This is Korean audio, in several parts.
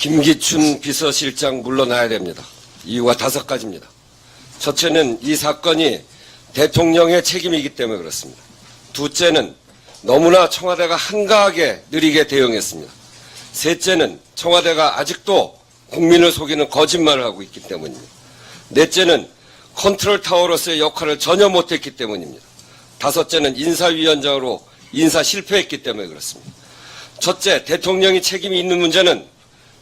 김기춘 비서실장 물러나야 됩니다. 이유가 5가지입니다. 첫째는 이 사건이 대통령의 책임이기 때문에 그렇습니다. 둘째는 너무나 청와대가 한가하게 느리게 대응했습니다. 셋째는 청와대가 아직도 국민을 속이는 거짓말을 하고 있기 때문입니다. 넷째는 컨트롤 타워로서의 역할을 전혀 못했기 때문입니다. 다섯째는 인사위원장으로 인사 실패했기 때문에 그렇습니다. 첫째, 대통령이 책임이 있는 문제는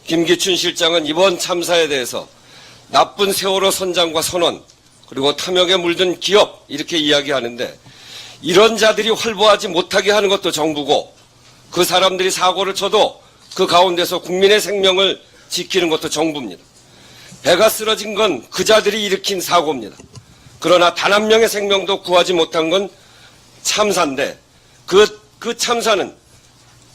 김기춘 실장은 이번 참사에 대해서 나쁜 세월호 선장과 선원 그리고 탐욕에 물든 기업 이렇게 이야기하는데 이런 자들이 활보하지 못하게 하는 것도 정부고 그 사람들이 사고를 쳐도 그 가운데서 국민의 생명을 지키는 것도 정부입니다. 배가 쓰러진 건 그 자들이 일으킨 사고입니다. 그러나 단 한 명의 생명도 구하지 못한 건 참사인데 그 참사는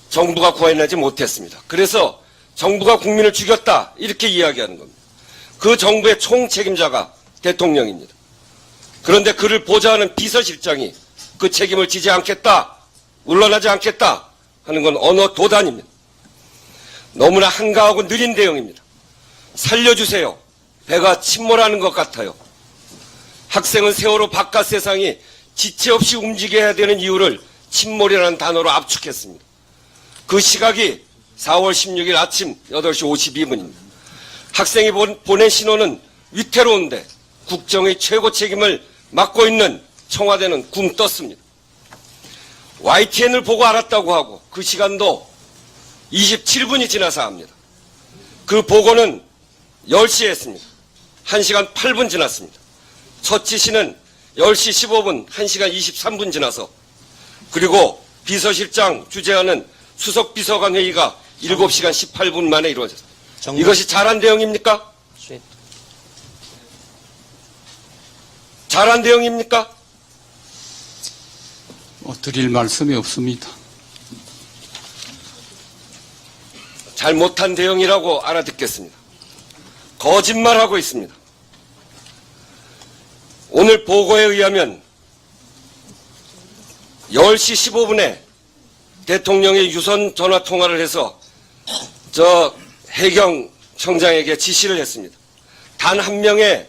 정부가 구해내지 못했습니다. 그래서 정부가 국민을 죽였다 이렇게 이야기하는 겁니다. 그 정부의 총책임자가 대통령입니다. 그런데 그를 보좌하는 비서실장이 그 책임을 지지 않겠다, 물러나지 않겠다 하는 건 언어 도단입니다. 너무나 한가하고 느린 대응입니다. 살려주세요. 배가 침몰하는 것 같아요. 학생은 세월호 바깥 세상이 지체 없이 움직여야 되는 이유를 침몰이라는 단어로 압축했습니다. 그 시각이 4월 16일 아침 8시 52분입니다. 학생이 보낸 신호는 위태로운데 국정의 최고 책임을 맡고 있는 청와대는 굼 떴습니다. YTN을 보고 알았다고 하고 그 시간도 27분이 지나서 합니다. 그 보고는 10시에 했습니다. 1시간 8분 지났습니다. 첫 지시는 10시 15분, 1시간 23분 지나서 그리고 비서실장 주재하는 수석비서관 회의가 7시간 18분 만에 이루어졌습니다. 이것이 잘한 대응입니까? 잘한 대응입니까? 드릴 말씀이 없습니다. 잘못한 대응이라고 알아듣겠습니다. 거짓말하고 있습니다. 오늘 보고에 의하면 10시 15분에 대통령이 유선 전화 통화를 해서 해경 청장에게 지시를 했습니다. 단 한 명의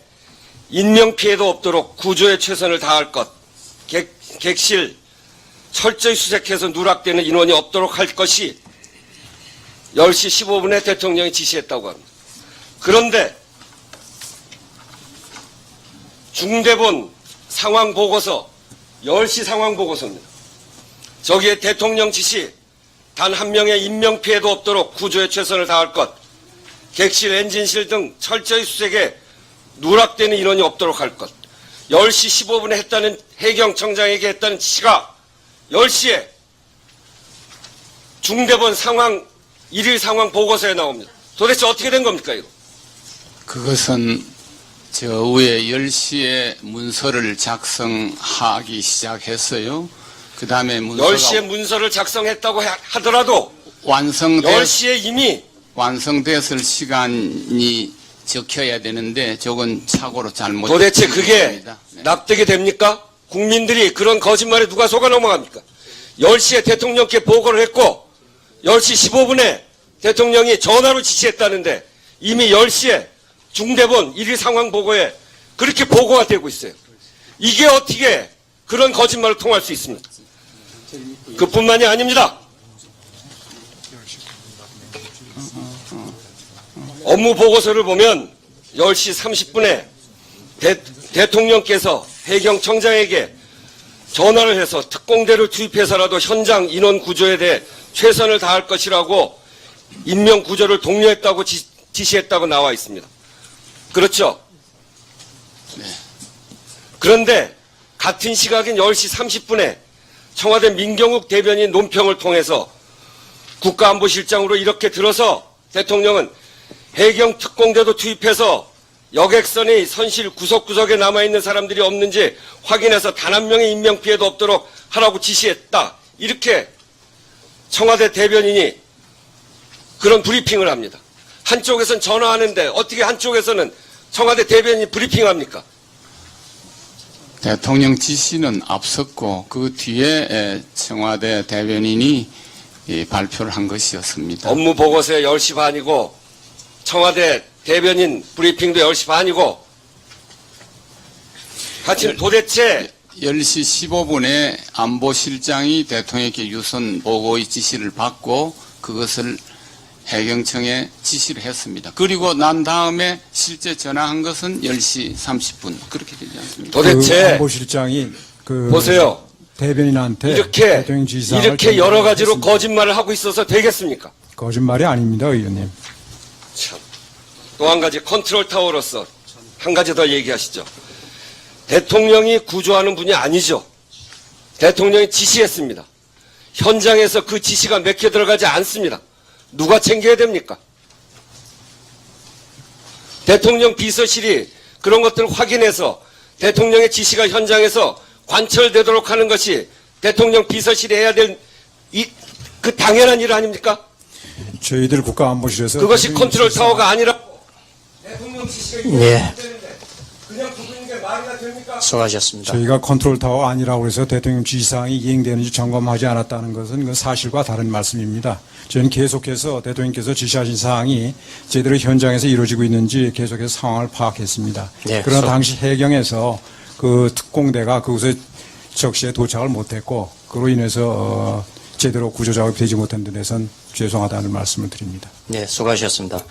인명피해도 없도록 구조에 최선을 다할 것, 객실 철저히 수색해서 누락되는 인원이 없도록 할 것이 10시 15분에 대통령이 지시했다고 합니다. 그런데 중대본 상황보고서 10시 상황보고서입니다. 저기에 대통령 지시 단 한 명의 인명피해도 없도록 구조에 최선을 다할 것, 객실, 엔진실 등 철저히 수색에 누락되는 인원이 없도록 할 것, 10시 15분에 했다는 해경청장에게 했다는 지시가 10시에 중대본 상황, 일일 상황 보고서에 나옵니다. 도대체 어떻게 된 겁니까, 이거? 그것은 저 위에 10시에 문서를 작성하기 시작했어요. 그 다음에 문서가 10시에 문서를 작성했다고 하더라도 10시에 이미 완성됐을 시간이 적혀야 되는데 저건 착오로 잘못. 도대체 그게 납득이 됩니까? 국민들이 그런 거짓말에 누가 속아 넘어갑니까? 10시에 대통령께 보고를 했고 10시 15분에 대통령이 전화로 지시했다는데 이미 10시에 중대본 일일 상황 보고에 그렇게 보고가 되고 있어요. 이게 어떻게 그런 거짓말을 통할 수 있습니까? 그뿐만이 아닙니다. 업무 보고서를 보면 10시 30분에 대통령께서 해경청장에게 전화를 해서 특공대를 투입해서라도 현장 인원 구조에 대해 최선을 다할 것이라고 인명 구조를 독려했다고 지시했다고 나와 있습니다. 그렇죠? 네. 그런데 같은 시각인 10시 30분에 청와대 민경욱 대변인 논평을 통해서 국가안보실장으로 이렇게 들어서 대통령은 해경 특공대도 투입해서 여객선의 선실 구석구석에 남아있는 사람들이 없는지 확인해서 단 한 명의 인명피해도 없도록 하라고 지시했다. 이렇게 청와대 대변인이 그런 브리핑을 합니다. 한쪽에서는 전화하는데 어떻게 한쪽에서는 청와대 대변인이 브리핑합니까? 대통령 지시는 앞섰고 그 뒤에 청와대 대변인이 발표를 한 것이었습니다. 업무 보고서에 10시 반이고 청와대 대변인 브리핑도 10시 반이고 하여튼 도대체 10시 15분에 안보실장이 대통령께 유선 보고의 지시를 받고 그것을 해경청에 지시를 했습니다. 그리고 난 다음에 실제 전화한 것은 10시 30분. 그렇게 되지 않습니까? 도대체 그 안보실장이 그 보세요. 대변인한테 이렇게 대통령 지시사항을 이렇게 여러 가지로 전달했습니다. 거짓말을 하고 있어서 되겠습니까? 거짓말이 아닙니다, 의원님. 참. 또 한 가지 컨트롤 타워로서 한 가지 더 얘기하시죠. 대통령이 구조하는 분이 아니죠. 대통령이 지시했습니다. 현장에서 그 지시가 맥혀 들어가지 않습니다. 누가 챙겨야 됩니까? 대통령 비서실이 그런 것들을 확인해서 대통령의 지시가 현장에서 관철되도록 하는 것이 대통령 비서실이 해야 될 그 당연한 일 아닙니까? 저희들 국가안보실에서 그것이 대통령 컨트롤 지시사항- 타워가 아니라 대통령 지시가 예. 되는데 그냥 부르는 게 말이나 됩니까? 수고하셨습니다. 저희가 컨트롤 타워 아니라고 해서 대통령 지시사항이 이행되는지 점검하지 않았다는 것은 그 사실과 다른 말씀입니다. 저희는 계속해서 대통령께서 지시하신 사항이 제대로 현장에서 이루어지고 있는지 계속해서 상황을 파악했습니다. 네, 그러나 그래서- 당시 해경에서 그 특공대가 그곳에 적시에 도착을 못했고 그로 인해서 제대로 구조 작업이 되지 못한 데 대해서는 죄송하다는 말씀을 드립니다. 네, 수고하셨습니다.